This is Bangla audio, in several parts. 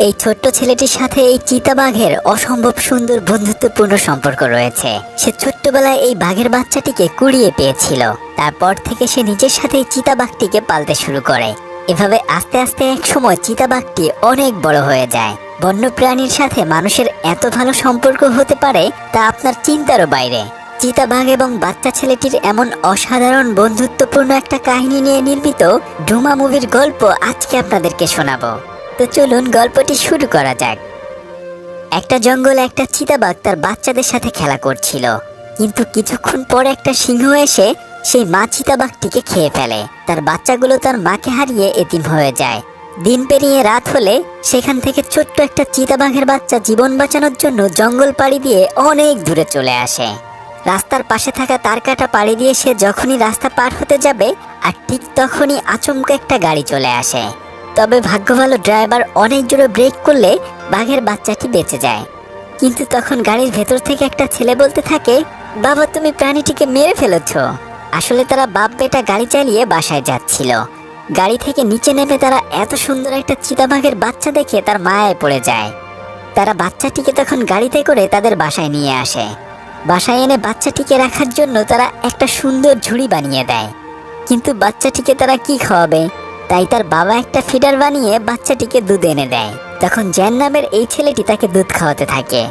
এই ছোট্ট ছেলেটির সাথে এই চিতাবাঘের অসম্ভব সুন্দর বন্ধুত্বপূর্ণ সম্পর্ক রয়েছে। সে ছোট্টবেলায় এই বাঘের বাচ্চাটিকে কুড়িয়ে পেয়েছিল। তারপর থেকে সে নিজের সাথে এই চিতাবাঘটিকে পালতে শুরু করে। এভাবে আস্তে আস্তে এক সময় চিতাবাঘটি অনেক বড় হয়ে যায়। বন্যপ্রাণীর সাথে মানুষের এত ভালো সম্পর্ক হতে পারে তা আপনার চিন্তারও বাইরে। চিতাবাঘ এবং বাচ্চা ছেলেটির এমন অসাধারণ বন্ধুত্বপূর্ণ একটা কাহিনী নিয়ে নির্মিত ডুমা মুভির গল্প আজকে আপনাদেরকে শোনাবো। তো চলুন গল্পটি শুরু করা যাক। একটা জঙ্গলে একটা চিতাবাঘ তার বাচ্চাদের সাথে খেলা করছিল, কিন্তু কিছুক্ষণ পর একটা সিংহ এসে সেই মা চিতাবাঘটিকে খেয়ে ফেলে। তার বাচ্চাগুলো তার মাকে হারিয়ে এতিম হয়ে যায়। দিন পেরিয়ে রাত হলে সেখান থেকে ছোট্ট একটা চিতাবাঘের বাচ্চা জীবন বাঁচানোর জন্য জঙ্গল পাড়ি দিয়ে অনেক দূরে চলে আসে। রাস্তার পাশে থাকা তারকাটা পাড়ি দিয়ে সে যখনই রাস্তা পার হতে যাবে আর ঠিক তখনই আচমকা একটা গাড়ি চলে আসে। তবে ভাগ্য ভালো ড্রাইভার অনেক জোরে ব্রেক করলে বাঘের বাচ্চাটি বেঁচে যায়। কিন্তু তখন গাড়ির ভেতর থেকে একটা ছেলে বলতে থাকে, বাবা তুমি প্রাণীটিকে মেরে ফেলেছ। আসলে তারা বাপ বেটা গাড়ি চালিয়ে বাসায় যাচ্ছিল। গাড়ি থেকে নিচে নেমে তারা এত সুন্দর একটা চিতাবাঘের বাচ্চা দেখে তার মায়ায় পড়ে যায়। তারা বাচ্চাটিকে তখন গাড়িতে করে তাদের বাসায় নিয়ে আসে। বাসায় এনে বাচ্চাটিকে রাখার জন্য তারা একটা সুন্দর ঝুড়ি বানিয়ে দেয়। কিন্তু বাচ্চাটিকে তারা কি খাওয়াবে, তাই তার বাবা একটা ফিডার বানিয়ে বাচ্চাটিকে দুধ এনে দেয়। তখন জ্যান নামের এই ছেলেটি তাকে দুধ খাওয়াতে থাকে।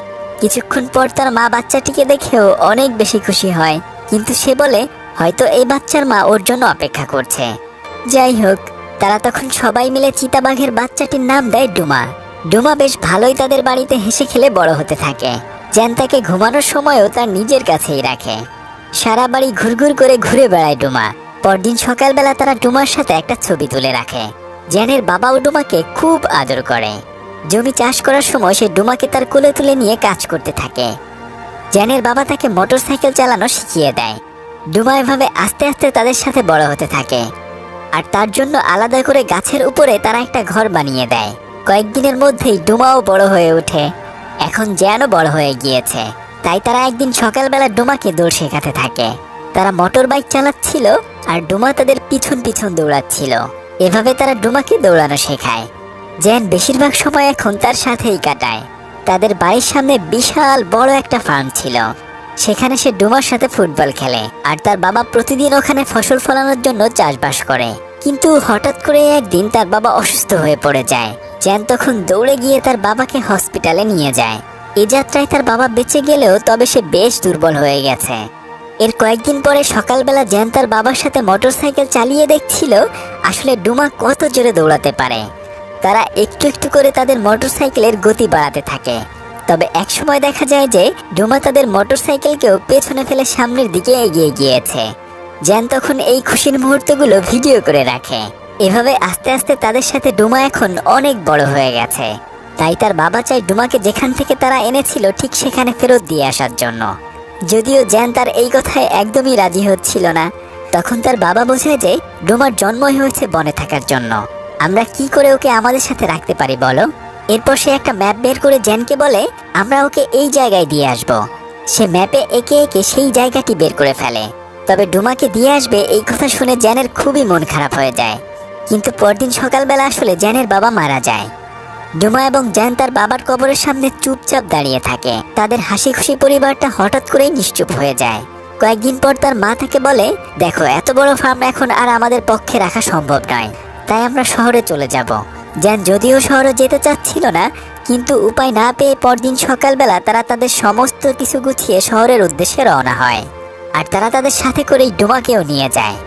কিছুক্ষণ পর তার মা বাচ্চাটিকে দেখেও অনেক বেশি খুশি হয়, কিন্তু সে বলে হয়তো এই বাচ্চার মা ওর জন্য অপেক্ষা করছে। যাই হোক, তারা তখন সবাই মিলে চিতাবাঘের বাচ্চাটির নাম দেয় ডুমা। ডুমা বেশ ভালোই তাদের বাড়িতে হেসে খেলে বড় হতে থাকে। জ্যান তাকে ঘুমানোর সময়ও তার নিজের কাছেই রাখে। সারা বাড়ি ঘুরঘুর করে ঘুরে বেড়ায় ডুমা। পরদিন সকালবেলা তারা ডুমার সাথে একটা ছবি তুলে রাখে। জ্যানের বাবাও ডুমাকে খুব আদর করে। জমি চাষ করার সময় সে ডুমাকে তার কোলে তুলে নিয়ে কাজ করতে থাকে। জ্যানের বাবা তাকে মোটরসাইকেল চালানো শিখিয়ে দেয়। ডুমা এভাবে আস্তে আস্তে তাদের সাথে বড় হতে থাকে, আর তার জন্য আলাদা করে গাছের উপরে তারা একটা ঘর বানিয়ে দেয়। কয়েকদিনের মধ্যেই ডুমাও বড় হয়ে ওঠে। এখন জ্যানও বড় হয়ে গিয়েছে, তাই তারা একদিন সকালবেলা ডুমাকে দৌড় শেখাতে থাকে। তারা মোটর বাইক চালাচ্ছিল আর ডুমা তাদের পিছন পিছন দৌড়াচ্ছিল। এভাবে তারা ডুমাকে দৌড়ানো শেখায়। জ্যান বেশিরভাগ সময় এখন তার সাথেই কাটায়। তাদের বাড়ির সামনে বিশাল বড় একটা ফার্ম ছিল। সেখানে সে ডুমার সাথে ফুটবল খেলে, আর তার বাবা প্রতিদিন ওখানে ফসল ফলানোর জন্য চাষবাস করে। কিন্তু হঠাৎ করে একদিন তার বাবা অসুস্থ হয়ে পড়ে যায়। জ্যান তখন দৌড়ে গিয়ে তার বাবাকে হসপিটালে নিয়ে যায়। এই যাত্রায় তার বাবা বেঁচে গেলেও তবে সে বেশ দুর্বল হয়ে গেছে। এর কয়েকদিন পরে সকালবেলা জ্যান তার বাবার সাথে মোটরসাইকেল চালিয়ে দেখছিল আসলে ডুমা কত জোরে দৌড়াতে পারে। তারা একটু একটু করে তাদের মোটরসাইকেলের গতি বাড়াতে থাকে। তবে একসময় দেখা যায় যে ডুমা তাদের মোটরসাইকেলকেও পেছনে ফেলে সামনের দিকে এগিয়ে গিয়েছে। জ্যান তখন এই খুশির মুহূর্তগুলো ভিডিও করে রাখে। এভাবে আস্তে আস্তে তাদের সাথে ডুমা এখন অনেক বড় হয়ে গেছে। তাই তার বাবা চায় ডুমাকে যেখান থেকে তারা এনেছিল ঠিক সেখানে ফেরত দিয়ে আসার জন্য। যদিও জ্যান তার এই কথায় একদমই রাজি হচ্ছিল না। তখন তার বাবা বোঝায় যে ডুমার জন্মই হয়েছে বনে থাকার জন্য, আমরা কি করে ওকে আমাদের সাথে রাখতে পারি বলো। এরপর সে একটা ম্যাপ বের করে জ্যানকে বলে আমরা ওকে এই জায়গায় দিয়ে আসব। সে ম্যাপে একে একে সেই জায়গাটি বের করে ফেলে। তবে ডুমাকে দিয়ে আসবে এই কথা শুনে জ্যানের খুবই মন খারাপ হয়ে যায়। কিন্তু পরদিন সকালবেলা আসলে জ্যানের বাবা মারা যায়। ডুমা এবং জ্যান তার বাবার কবরের সামনে চুপচাপ দাঁড়িয়ে থাকে। তাদের হাসি খুশি পরিবারটা হঠাৎ করেই নিশ্চুপ হয়ে যায়। কয়েকদিন পর তার মা তাকে বলে, দেখো এত বড় ফার্ম এখন আর আমাদের পক্ষে রাখা সম্ভব নয়, তাই আমরা শহরে চলে যাব। জ্যান যদিও শহরে যেতে চাচ্ছিল না, কিন্তু উপায় না পেয়ে পরদিন সকালবেলা তারা তাদের সমস্ত কিছু গুছিয়ে শহরের উদ্দেশ্যে রওনা হয়। আর তারা তাদের সাথে করেই ডুমাকেও নিয়ে যায়।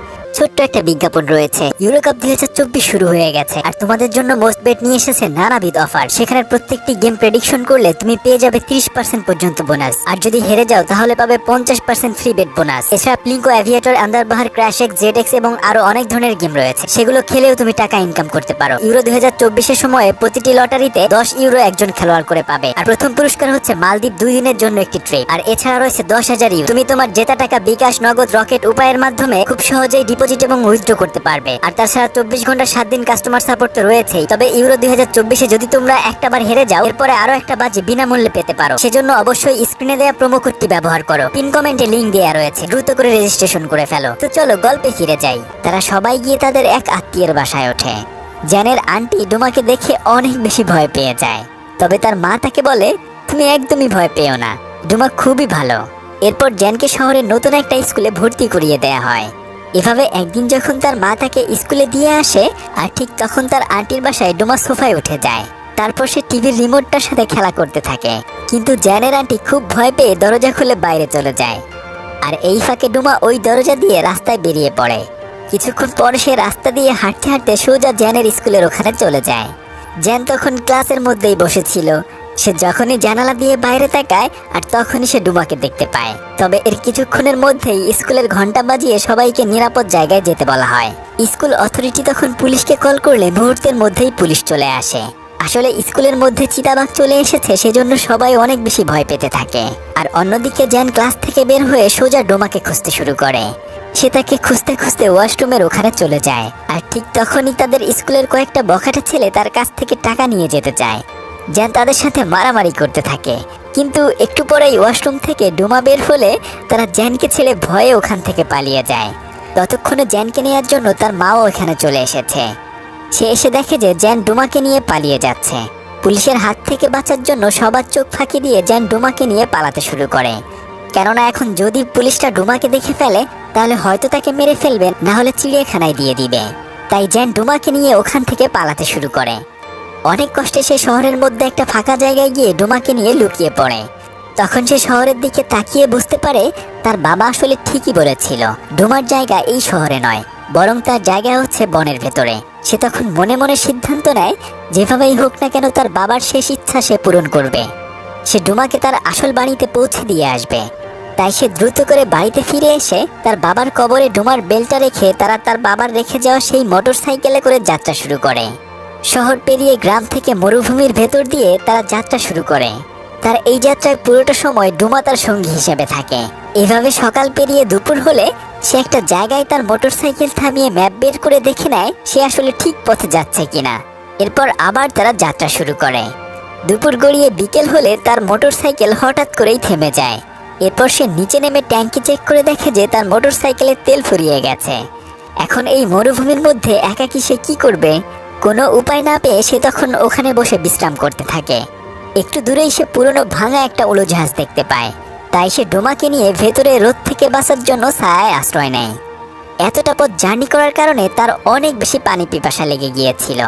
ছোট্ট একটা বিজ্ঞাপন রয়েছে, ইউরো কাপ 2024 শুরু হয়ে গেছে আর তোমাদের জন্য মোস্ট বেট নিয়ে এসেছে নানাবিধ অফার। সেখানে প্রত্যেকটি গেম প্রেডিকশন করলে তুমি পেয়ে যাবে 30% পর্যন্ত বোনাস, আর যদি হেরে যাও তাহলে পাবে 50% ফ্রি বেট বোনাস। এছাড়া প্লিঙ্কো, অ্যাভিয়েটর, আন্দারবাহার, ক্র্যাশেক্স, জেডএক্স এবং আরো অনেক ধরনের গেম রয়েছে, সেগুলো খেলেও তুমি টাকা ইনকাম করতে পারো। ইউরো 2024 সময়ে প্রতিটি লটারিতে 10 ইউরো একজন খেলোয়াড় করে পাবে, আর প্রথম পুরস্কার হচ্ছে মালদ্বীপ 2 দিনের জন্য একটি ট্রিপ। আর এছাড়া রয়েছে 10,000 ইউরো। তুমি তোমার জেতা টাকা বিকাশ, নগদ, রকেট উপায়ের মাধ্যমে খুব সহজেই ডিপোজিট এবং উইথড্র করতে পারবে। আর তাছাড়া 24 ঘন্টা 7 দিন কাস্টমার সাপোর্ট তো রয়েছেই। তবে ইউরো 2024 যদি তোমরা একটা বার হেরে যাও, এরপরে আরো একটা বাজি বিনামূল্যে পেতে পারো। সেজন্য অবশ্যই স্ক্রিনে দেওয়া প্রোমো কোডটি ব্যবহার করো। পিন কমেন্টে লিংক দেওয়া রয়েছে, দ্রুত করে রেজিস্ট্রেশন করে ফেলো। তো চলো গল্পে ফিরে যাই। তারা সবাই গিয়ে তাদের এক আত্মীয়ের বাসায় ওঠে। জ্যানের আন্টি ডুমাকে দেখে অনেক বেশি ভয় পেয়ে যায়। তবে তার মা তাকে বলে, তুমি একদমই ভয় পেও না, ডুমা খুবই ভালো। এরপর জ্যানকে শহরের নতুন একটা স্কুলে ভর্তি করিয়ে দেয়া হয়। এভাবে একদিন যখন তার মা তাকে স্কুলে দিয়ে আসে, আর ঠিক তখন তার আন্টির বাসায় ডুমা সোফায় উঠে যায়। তারপর সে টিভির রিমোটটার সাথে খেলা করতে থাকে, কিন্তু জ্যানের আন্টি খুব ভয় পেয়ে দরজা খুলে বাইরে চলে যায়। আর এই ফাঁকে ডুমা ওই দরজা দিয়ে রাস্তায় বেরিয়ে পড়ে। কিছুক্ষণ পর সে রাস্তা দিয়ে হাঁটতে হাঁটতে সোজা জ্যানের স্কুলের ওখানে চলে যায়। জ্যান তখন ক্লাসের মধ্যেই বসেছিল। সে যখনই জানালা দিয়ে বাইরে তাকায় আর তখনই সে ডুমাকে দেখতে পায়। তবে এর কিছুক্ষণের মধ্যেই স্কুলের ঘন্টা বাজিয়ে সবাইকে নিরাপদ জায়গায় যেতে বলা হয়। স্কুল অথরিটি তখন পুলিশকে কল করলে মুহূর্তের মধ্যেই পুলিশ চলে আসে। আসলে স্কুলের মধ্যে চিতাবাঘ চলে এসেছে, সেজন্য সবাই অনেক বেশি ভয় পেতে থাকে। আর অন্যদিকে জ্যান ক্লাস থেকে বের হয়ে সোজা ডোমাকে খুঁজতে শুরু করে। সে তাকে খুঁজতে খুঁজতে ওয়াশরুমের ওখানে চলে যায়। আর ঠিক তখনই তাদের স্কুলের কয়েকটা বখাটে ছেলে তার কাছ থেকে টাকা নিয়ে যেতে চায়। জ্যান তাদের সাথে মারামারি করতে থাকে, কিন্তু একটু পরেই ওয়াশরুম থেকে ডোমা বের হলে তারা জ্যানকে ছেড়ে ভয়ে ওখান থেকে পালিয়ে যায়। ততক্ষণে জ্যানকে নেওয়ার জন্য তার মাও এখানে চলে এসেছে। সে এসে দেখে যে জ্যান ডোমাকে নিয়ে পালিয়ে যাচ্ছে। পুলিশের হাত থেকে বাঁচার জন্য সবার চোখ ফাঁকি দিয়ে জ্যান ডোমাকে নিয়ে পালাতে শুরু করে। কেননা এখন যদি পুলিশটা ডোমাকে দেখে ফেলে তাহলে হয়তো তাকে মেরে ফেলবে, না হলে চিড়িয়াখানায় দিয়ে দিবে। তাই জ্যান ডোমাকে নিয়ে ওখান থেকে পালাতে শুরু করে। অনেক কষ্টে সে শহরের মধ্যে একটা ফাঁকা জায়গায় গিয়ে ডোমাকে নিয়ে লুকিয়ে পড়ে। তখন সে শহরের দিকে তাকিয়ে বুঝতে পারে তার বাবা আসলে ঠিকই বলেছিল, ডোমার জায়গা এই শহরে নয়, বরং তার জায়গা হচ্ছে বনের ভেতরে। সে তখন মনে মনে সিদ্ধান্ত নেয় যেভাবেই হোক না কেন তার বাবার শেষ ইচ্ছা সে পূরণ করবে। সে ডোমাকে তার আসল বাড়িতে পৌঁছে দিয়ে আসবে। তাই সে দ্রুত করে বাড়িতে ফিরে এসে তার বাবার কবরে ডোমার বেলটা রেখে তারা তার বাবার রেখে যাওয়া সেই মোটর সাইকেলে করে যাত্রা শুরু করে। শহর পেরিয়ে গ্রাম থেকে মরুভূমির ভেতর দিয়ে তারা যাত্রা শুরু করে। তার এই যাত্রায় পুরোটা সময় ডোমা তার সঙ্গী হিসেবে থাকে। এভাবে সকাল পেরিয়ে দুপুর হলে সে একটা জায়গায় তার মোটরসাইকেল থামিয়ে ম্যাপ বের করে দেখে নেয় সে আসলে ঠিক পথে যাচ্ছে কিনা। এরপর আবার তারা যাত্রা শুরু করে। দুপুর গড়িয়ে বিকেল হলে তার মোটরসাইকেল হঠাৎ করেই থেমে যায়। এরপর সে নিচে নেমে ট্যাঙ্কি চেক করে দেখে যে তার মোটরসাইকেলের তেল ফুরিয়ে গেছে। এখন এই মরুভূমির মধ্যে একাকী সে কি করবে? কোনো উপায় না পেয়ে সে তখন ওখানে বসে বিশ্রাম করতে থাকে। একটু দূরেই সে পুরনো ভাঙা একটা উড়োজাহাজ দেখতে পায়। তাই সে ডোমাকে নিয়ে ভেতরে রোদ থেকে বাঁচার জন্য ছায়ায় আশ্রয় নেয়। এতটা পথ জার্নি করার কারণে তার অনেক বেশি পানি পিপাসা লেগে গিয়েছিল।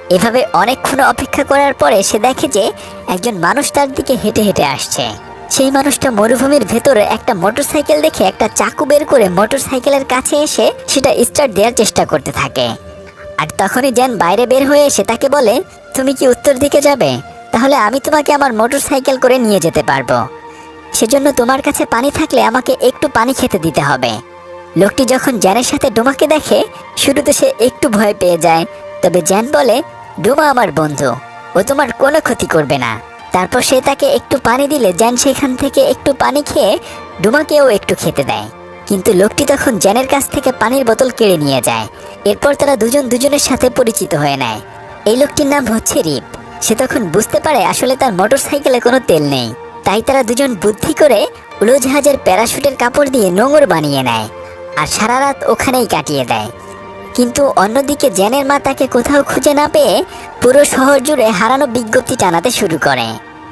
এভাবে অনেকক্ষণ অপেক্ষা করার পরে সে দেখে যে একজন মানুষ তার দিকে হেঁটে হেঁটে আসছে। সেই মানুষটা মরুভূমির ভেতরে একটা মোটরসাইকেল দেখে একটা চাকু বের করে মোটরসাইকেলের কাছে এসে সেটা স্টার্ট দেওয়ার চেষ্টা করতে থাকে। আর তখনই জ্যান বাইরে বের হয়ে এসে তাকে বলে, তুমি কি উত্তর দিকে যাবে? তাহলে আমি তোমাকে আমার মোটরসাইকেল করে নিয়ে যেতে পারবো। সেজন্য তোমার কাছে পানি থাকলে আমাকে একটু পানি খেতে দিতে হবে। লোকটি যখন জ্যানের সাথে ডোমাকে দেখে শুরুতে সে একটু ভয় পেয়ে যায়, তবে জ্যান বলে, ডোমা আমার বন্ধু, ও তোমার কোনো ক্ষতি করবে না। তারপর সে তাকে একটু পানি দিলে জ্যান সেখান থেকে একটু পানি খেয়ে ডোমাকেও একটু খেতে দেয়। কিন্তু লোকটি তখন জ্যানের কাছ থেকে পানির বোতল কেড়ে নিয়ে যায়। এরপর তারা দুজন দুজনের সাথে পরিচিত হয়ে নেয়। এই লোকটির নাম হচ্ছে রিপ। সে তখন বুঝতে পারে আসলে তার মোটরসাইকেলে কোনো তেল নেই। তাই তারা দুজন বুদ্ধি করে উড়োজাহাজের প্যারাশুটের কাপড় দিয়ে নোঙর বানিয়ে নেয় আর সারা রাত ওখানেই কাটিয়ে দেয়। কিন্তু অন্যদিকে জ্যানের মা তাকে কোথাও খুঁজে না পেয়ে পুরো শহর জুড়ে হারানো বিজ্ঞপ্তি টানাতে শুরু করে।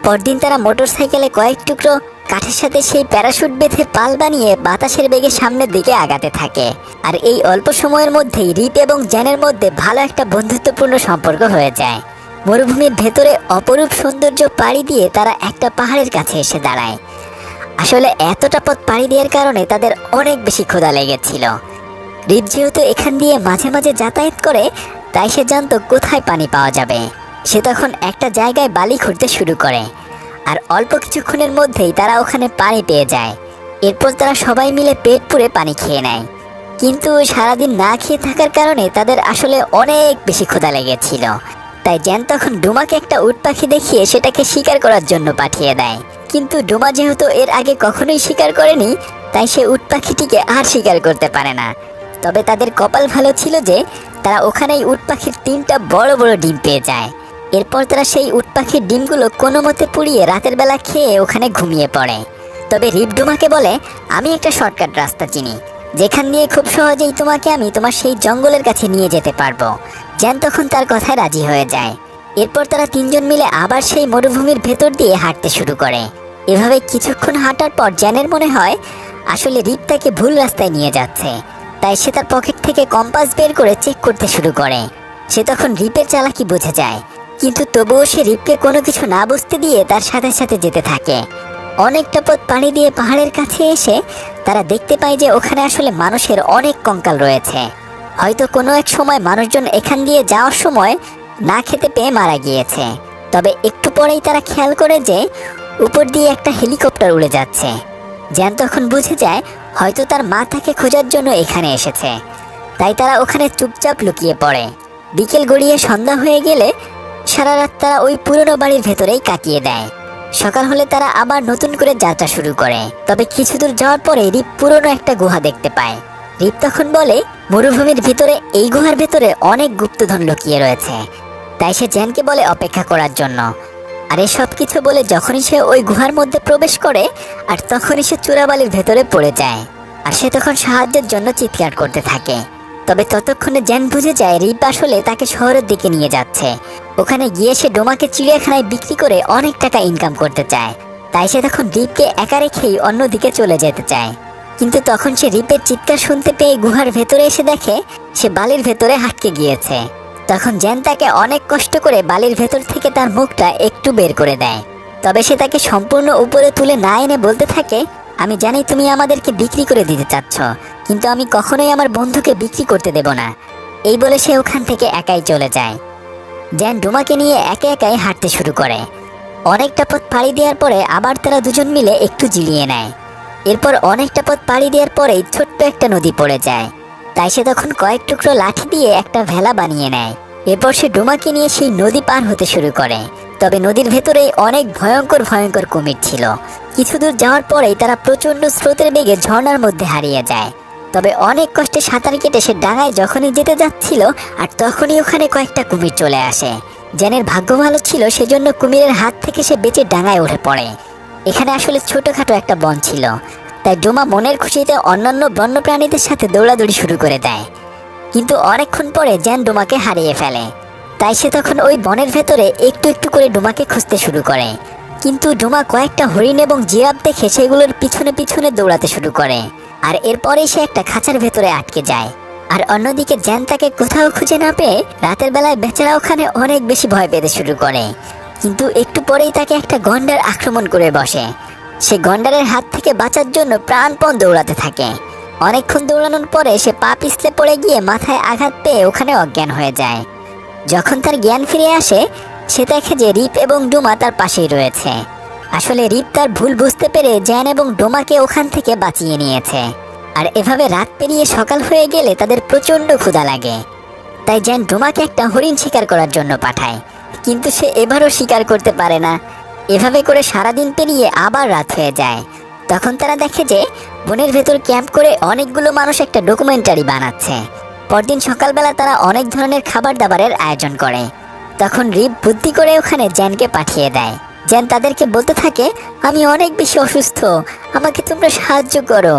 পরদিন তারা মোটরসাইকেলে কয়েক টুকরো কাঠের সাথে সেই প্যারাশুট বেঁধে পাল বানিয়ে বাতাসের বেগে সামনের দিকে আগাতে থাকে। আর এই অল্প সময়ের মধ্যেই রিপ এবং জ্যানের মধ্যে ভালো একটা বন্ধুত্বপূর্ণ সম্পর্ক হয়ে যায়। মরুভূমির ভেতরে অপরূপ সৌন্দর্য পাড়ি দিয়ে তারা একটা পাহাড়ের কাছে এসে দাঁড়ায়। আসলে এতটা পথ পাড়ি দেওয়ার কারণে তাদের অনেক বেশি ক্ষুধা লেগেছিল। রিপ যেহেতু এখান দিয়ে মাঝে মাঝে যাতায়াত করে, তাই সে জানতো কোথায় পানি পাওয়া যাবে। সে তখন একটা জায়গায় বালি খুঁড়তে শুরু করে। আর অল্প কিছুক্ষণের মধ্যেই তারা ওখানে পানি পেয়ে যায়। এরপর তারা সবাই মিলে পেট পুড়ে পানি খেয়ে নেয়। কিন্তু সারাদিন না খেয়ে থাকার কারণে তাদের আসলে অনেক বেশি ক্ষুধা লেগেছিল। তাই জ্যান তখন ডোমাকে একটা উট পাখি দেখিয়ে সেটাকে শিকার করার জন্য পাঠিয়ে দেয়। কিন্তু ডোমা যেহেতু এর আগে কখনোই শিকার করেনি, তাই সে উট পাখিটিকে আর শিকার করতে পারে না। তবে তাদের কপাল ভালো ছিল যে তারা ওখানেই উট পাখির 3টা বড় বড় ডিম পেয়ে যায়। এরপর তারা সেই উট পাখির ডিমগুলো কোনো মতে পুড়িয়ে রাতের বেলা খেয়ে ওখানে ঘুমিয়ে পড়ে। তবে রিপ ডোমাকে বলে, আমি একটা শর্টকাট রাস্তা চিনি, যেখান দিয়ে খুব সহজেই তোমাকে আমি তোমার সেই জঙ্গলের কাছে নিয়ে যেতে পারবো। জ্যান তখন তার কথায় রাজি হয়ে যায়। এরপর তারা তিনজন মিলে আবার সেই মরুভূমির ভেতর দিয়ে হাঁটতে শুরু করে। এভাবে কিছুক্ষণ হাঁটার পর জ্যানের মনে হয় আসলে রিপ তাকে ভুল রাস্তায় নিয়ে যাচ্ছে। তাই সে তার পকেট থেকে কম্পাস বের করে চেক করতে শুরু করে। সে তখন রিপের চালাকি বুঝে যায়, কিন্তু তবুও সে রিপকে কোনো কিছু না বুঝতে দিয়ে তার সাথে সাথে যেতে থাকে। অনেকটা পথ পাড়ি দিয়ে পাহাড়ের কাছে এসে তারা দেখতে পায় যে ওখানে আসলে মানুষের অনেক কঙ্কাল রয়েছে। হয়তো কোনো এক সময় মানুষজন এখান দিয়ে যাওয়ার সময় না খেতে পেয়ে মারা গিয়েছে। তবে একটু পরেই তারা খেয়াল করে যে উপর দিয়ে একটা হেলিকপ্টার উড়ে যাচ্ছে। জ্যান তখন বুঝে যায় হয়তো তার মা তাকে খোঁজার জন্য এখানে এসেছে। তাই তারা ওখানে চুপচাপ লুকিয়ে পড়ে। বিকেল গড়িয়ে সন্ধ্যা হয়ে গেলে সারা রাত তারা ওই পুরনো বাড়ির ভেতরেই কাটিয়ে দেয়। সকাল হলে তারা আবার নতুন করে যাত্রা শুরু করে। তবে কিছু দূর যাওয়ার পরে রিপ পুরনো একটা গুহা দেখতে পায়। রিপ তখন বলে মরুভূমির ভিতরে এই গুহার ভেতরে অনেক গুপ্তধন লুকিয়ে রয়েছে। তাই সে জ্যানকে বলে অপেক্ষা করার জন্য। আর এসব কিছু বলে যখনই সে ওই গুহার মধ্যে প্রবেশ করে আর তখনই সে চূড়াবালির ভেতরে পড়ে যায়। আর সে তখন সাহায্যের জন্য চিৎকার করতে থাকে। তবে ততক্ষণে জ্যান বুঝে যায় রিপ আসলে তাকে শহরের দিকে নিয়ে যাচ্ছে। ওখানে গিয়ে সে ডোমাকে চিড়িয়াখানায় বিক্রি করে অনেক টাকা ইনকাম করতে চায়। তাই সে তখন রিপকে একা রেখেই অন্যদিকে চলে যেতে চায়। কিন্তু তখন সে রিপের চিৎকার শুনতে পেয়ে গুহার ভেতরে এসে দেখে সে বালির ভেতরে আটকে গিয়েছে। তখন জ্যান তাকে অনেক কষ্ট করে বালির ভেতর থেকে তার মুখটা একটু বের করে দেয়। তবে সে তাকে সম্পূর্ণ উপরে তুলে না এনে বলতে থাকে, আমি জানি তুমি আমাদেরকে বিক্রি করে দিতে চাচ্ছ, কিন্তু আমি কখনোই আমার বন্ধুকে বিক্রি করতে দেব না। এই বলে সে ওখান থেকে একাই চলে যায়। জ্যান ডোমাকে নিয়ে একে একাই হাঁটতে শুরু করে। অনেকটা পথ পাড়ি দেওয়ার পরে আবার তারা দুজন মিলে একটু জিরিয়ে নেয়। এরপর অনেকটা পথ পাড়ি দেওয়ার পরেই ছোট্ট একটা নদী পড়ে যায়। তাই সে তখন কয়েক টুকরো লাঠি দিয়ে একটা ভেলা বানিয়ে নেয়। এরপর সে ডোমাকে নিয়ে সেই নদী পার হতে শুরু করে। তবে নদীর ভেতরে অনেক ভয়ঙ্কর ভয়ঙ্কর কুমির ছিল। কিছু দূর যাওয়ার পরেই তারা প্রচণ্ড স্রোতের বেগে ঝর্ণার মধ্যে হারিয়ে যায়। তবে অনেক কষ্টে সাঁতার কেটে সে ডাঙায় যখনই যেতে যাচ্ছিল আর তখনই ওখানে কয়েকটা কুমির চলে আসে। জ্যানের ভাগ্য ভালো ছিল, সেজন্য কুমিরের হাত থেকে সে বেঁচে ডাঙায় উঠে পড়ে। এখানে আসলে ছোটখাটো একটা বন ছিল। তাই ডোমা মনের খুশিতে অন্যান্য বন্যপ্রাণীদের সাথে দৌড়াদৌড়ি শুরু করে দেয়। কিন্তু অনেকক্ষণ পরে জ্যান ডোমাকে হারিয়ে ফেলে। তাই সে তখন ওই বনের ভেতরে একটু একটু করে ডোমাকে খুঁজতে শুরু করে। কিন্তু ডোমা কয়েকটা হরিণ এবং জিরাফ দেখে সেগুলোর পিছনে পিছনে দৌড়াতে শুরু করে। আর এরপরেই সে একটা খাঁচার ভেতরে আটকে যায়। আর অন্যদিকে জ্যান তাকে কোথাও খুঁজে না পেয়ে রাতের বেলায় বেচারা ওখানে অনেক বেশি ভয় পেতে শুরু করে। কিন্তু একটু পরেই তাকে একটা গন্ডার আক্রমণ করে বসে। সে গন্ডারের হাত থেকে বাঁচার জন্য প্রাণপণ দৌড়াতে থাকে। অনেকক্ষণ দৌড়ানোর পরে সে পা পিছলে পড়ে গিয়ে মাথায় আঘাত পেয়ে ওখানে অজ্ঞান হয়ে যায়। যখন তার জ্ঞান ফিরে আসে সে দেখে যে রিপ এবং ডোমা তার পাশেই রয়েছে। আসলে রিপ তার ভুল বুঝতে পেরে জ্যান এবং ডোমাকে ওখান থেকে বাঁচিয়ে নিয়েছে। আর এভাবে রাত পেরিয়ে সকাল হয়ে গেলে তাদের প্রচণ্ড ক্ষুধা লাগে। তাই জ্যান ডোমাকে একটা হরিণ শিকার করার জন্য পাঠায়। কিন্তু সে এবারও শিকার করতে পারে না। এভাবে করে সারাদিন পেরিয়ে আবার রাত হয়ে যায়। তখন তারা দেখে যে বনের ভেতর ক্যাম্প করে অনেকগুলো মানুষ একটা ডকুমেন্টারি বানাচ্ছে। পরদিন সকালবেলা তারা অনেক ধরনের খাবার দাবারের আয়োজন করে। তখন রিপ বুদ্ধি করে ওখানে জ্যানকে পাঠিয়ে দেয়। জ্যান তাদেরকে বলতে থাকে, আমি অনেক বেশি অসুস্থ, আমাকে তোমরা সাহায্য করো।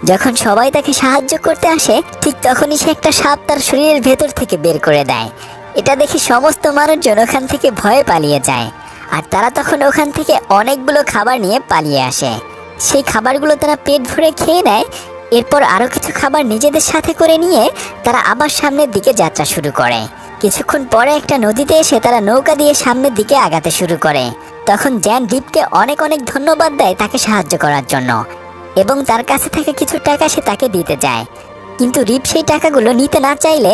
যখন সবাই তাকে সাহায্য করতে আসে ঠিক তখনই সে একটা সাপ তার শরীরের ভেতর থেকে বের করে দেয়। এটা দেখে সমস্ত মানুষজন ওখান থেকে ভয়ে পালিয়ে যায়। আর তারা তখন ওখান থেকে অনেকগুলো খাবার নিয়ে পালিয়ে আসে। সেই খাবারগুলো তারা পেট ভরে খেয়ে নেয়। এরপর আরও কিছু খাবার নিজেদের সাথে করে নিয়ে তারা আবার সামনের দিকে যাত্রা শুরু করে। কিছুক্ষণ পরে একটা নদীতে এসে তারা নৌকা দিয়ে সামনের দিকে আগাতে শুরু করে। তখন জ্যান রিপকে অনেক অনেক ধন্যবাদ দেয় তাকে সাহায্য করার জন্য, এবং তার কাছে থেকে কিছু টাকা সে তাকে দিতে যায়। কিন্তু রিপ সেই টাকাগুলো নিতে না চাইলে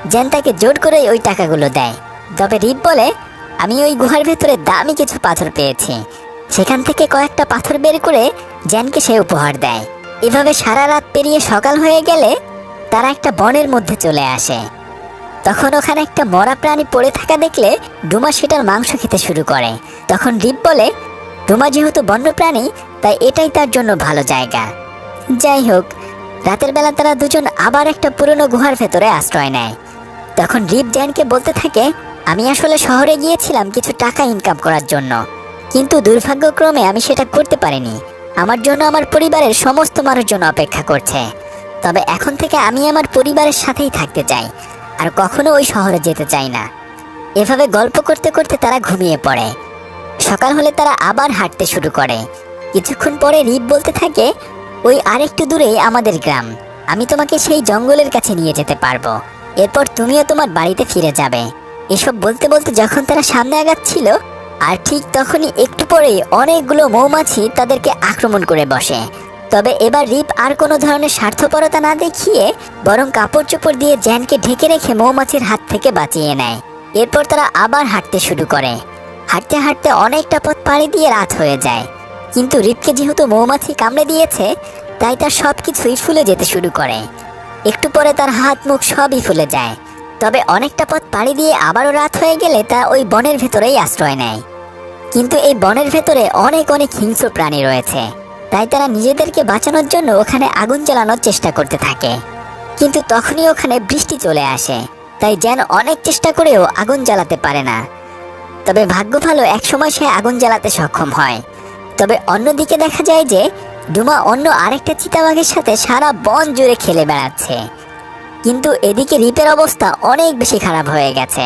জ্যান তাকে জোর করে ওই টাকাগুলো দেয়। তবে রিপ বলে, আমি ওই গুহার ভেতরে দামি কিছু পাথর পেয়েছি। সেখান থেকে কয়েকটা পাথর বের করে জ্যানকে সে উপহার দেয়। এভাবে সারা রাত পেরিয়ে সকাল হয়ে গেলে তারা একটা বনের মধ্যে চলে আসে। তখন ওখানে একটা মরা প্রাণী পড়ে থাকা দেখলে ডোমা সেটার মাংস খেতে শুরু করে। তখন রিপ বলে, ডোমা যেহেতু বন্যপ্রাণী তাই এটাই তার জন্য ভালো জায়গা। যাই হোক, রাতের বেলা তারা দুজন আবার একটা পুরনো গুহার ভেতরে আশ্রয় নেয়। তখন রিপ জ্যানকে বলতে থাকে, আমি আসলে শহরে গিয়েছিলাম কিছু টাকা ইনকাম করার জন্য, কিন্তু দুর্ভাগ্যক্রমে আমি সেটা করতে পারিনি। আমার জন্য আমার পরিবারের সমস্ত মানুষজন অপেক্ষা করছে। তবে এখন থেকে আমি আমার পরিবারের সাথেই থাকতে চাই, আর কখনো ওই শহরে যেতে চাই না। এভাবে গল্প করতে করতে তারা ঘুমিয়ে পড়ে। সকাল হলে তারা আবার হাঁটতে শুরু করে। কিছুক্ষণ পরে রিপ বলতে থাকে, ওই আরেকটু দূরেই আমাদের গ্রাম, আমি তোমাকে সেই জঙ্গলের কাছে নিয়ে যেতে পারবো, এরপর তুমিও তোমার বাড়িতে ফিরে যাবে। এসব বলতে বলতে যখন তারা সামনে আগাচ্ছিল, আর ঠিক তখনই একটু পরেই অনেকগুলো মৌমাছি তাদেরকে আক্রমণ করে বসে। তবে এবার রিপ আর কোনো ধরনের স্বার্থপরতা না দেখিয়ে বরং কাপড় চোপড় দিয়ে জ্যানকে ঢেকে রেখে মৌমাছির হাত থেকে বাঁচিয়ে নেয়। এরপর তারা আবার হাঁটতে শুরু করে। হাঁটতে হাঁটতে অনেকটা পথ পাড়ি দিয়ে রাত হয়ে যায়। কিন্তু রিপকে যেহেতু মৌমাছি কামড়ে দিয়েছে, তাই তার সব কিছুই ফুলে যেতে শুরু করে। একটু পরে তার হাত মুখ সবই ফুলে যায়। তবে অনেকটা পথ পাড়ি দিয়ে আবারও রাত হয়ে গেলে তা ওই বনের ভেতরেই আশ্রয় নেয়। কিন্তু এই বনের ভেতরে অনেক অনেক হিংস্র প্রাণী রয়েছে, তাই তারা নিজেদেরকে বাঁচানোর জন্য ওখানে আগুন জ্বালানোর চেষ্টা করতে থাকে। কিন্তু তখনই ওখানে বৃষ্টি চলে আসে, তাই জ্যান অনেক চেষ্টা করেও আগুন জ্বালাতে পারে না। তবে ভাগ্য ভালো, একসময় সে আগুন জ্বালাতে সক্ষম হয়। তবে অন্যদিকে দেখা যায় যে ডুমা অন্য আরেকটা চিতাবাঘের সাথে সারা বন জুড়ে খেলে বেড়াচ্ছে। কিন্তু এদিকে রিপের অবস্থা অনেক বেশি খারাপ হয়ে গেছে।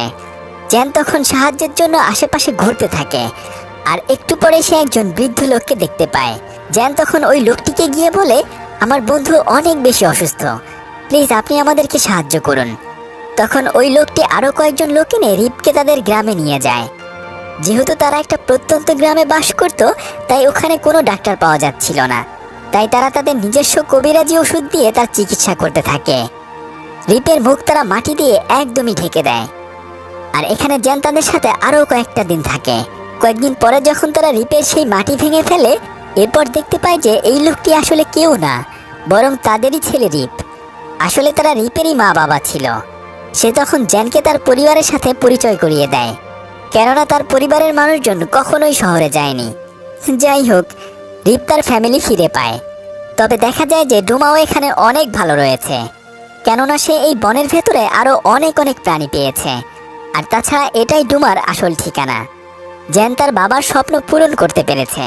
জ্যান তখন সাহায্যের জন্য আশেপাশে ঘুরতে থাকে, আর একটু পরে সে একজন বৃদ্ধ লোককে দেখতে পায়। জ্যান তখন ওই লোকটিকে গিয়ে বলে, আমার বন্ধু অনেক বেশি অসুস্থ, প্লিজ আপনি আমাদেরকে সাহায্য করুন। তখন ওই লোকটি আরো কয়েকজন লোক এনে রিপকে তাদের গ্রামে নিয়ে যায়। যেহেতু তারা একটা প্রত্যন্ত গ্রামে বাস করত, তাই ওখানে কোনো ডাক্তার পাওয়া যাচ্ছিল না। তাই তারা তাদের নিজস্ব কবিরাজি ওষুধ দিয়ে তার চিকিৎসা করতে থাকে। রিপের মুখ তারা মাটি দিয়ে একদমই ঢেকে দেয়। আর এখানে জ্যান তাদের সাথে আরো কয়েকটা দিন থাকে। কয়েকদিন পরে যখন তারা রিপের সেই মাটি ভেঙে ফেলে, এরপর দেখতে পায় যে এই লোকটি আসলে কেউ না, বরং তাদেরই ছেলে রিপ। আসলে তারা রিপেরই মা বাবা ছিল। সে তখন জ্যানকে তার পরিবারের সাথে পরিচয় করিয়ে দেয়, কেননা তার পরিবারের মানুষজন কখনোই শহরে যায়নি। যাই হোক, রিপ তার ফ্যামিলি ফিরে পায়। তবে দেখা যায় যে ডুমাও এখানে অনেক ভালো রয়েছে, কেননা সে এই বনের ভেতরে আরো অনেক অনেক প্রাণী পেয়েছে। আর তাছাড়া এটাই ডুমার আসল ঠিকানা। জ্যান তার বাবার স্বপ্ন পূরণ করতে পেরেছে।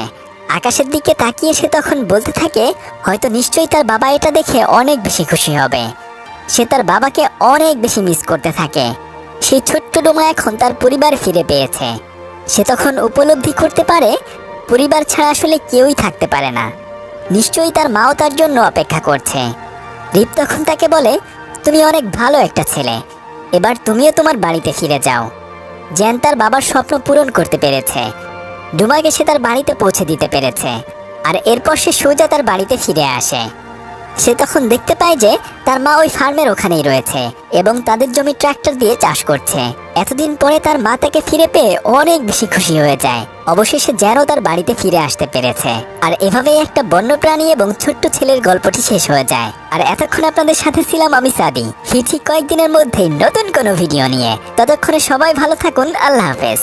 আকাশের দিকে তাকিয়ে সে তখন বলতে থাকে, হয়তো নিশ্চয়ই তার বাবা এটা দেখে অনেক বেশি খুশি হবে। সে তার বাবাকে অনেক বেশি মিস করতে থাকে। সেই ছোট্ট ডুমা এখন তার পরিবার ফিরে পেয়েছে। সে তখন উপলব্ধি করতে পারে পরিবার ছাড়া আসলে কেউই থাকতে পারে না। নিশ্চয়ই তার মাও তার জন্য অপেক্ষা করছে। রিপ তখন তাকে বলে, তুমি অনেক ভালো একটা ছেলে, এবার তুমিও তোমার বাড়িতে ফিরে যাও। জ্যান তার বাবার স্বপ্ন পূরণ করতে পেরেছে। ডুমাকে সে তার বাড়িতে পৌঁছে দিতে পেরেছে। আর এরপর সে সোজা তার বাড়িতে ফিরে আসে। সে তখন দেখতে পায় যে তার মা ওই ফার্মের ওখানেই রয়েছে এবং তাদের জমি ট্রাক্টর দিয়ে চাষ করছে। এতদিন পরে তার মা তাকে ফিরে পেয়ে অনেক বেশি খুশি হয়ে যায়। অবশেষে জ্যানও তার বাড়িতে ফিরে আসতে পেরেছে। আর এভাবেই একটা বন্যপ্রাণী এবং ছোট্ট ছেলের গল্পটি শেষ হয়ে যায়। আর এতক্ষণ আপনাদের সাথে ছিলাম আমি সাদি। ফিরছি কয়েকদিনের মধ্যেই নতুন কোনো ভিডিও নিয়ে। ততক্ষণে সবাই ভালো থাকুন। আল্লাহ হাফেজ।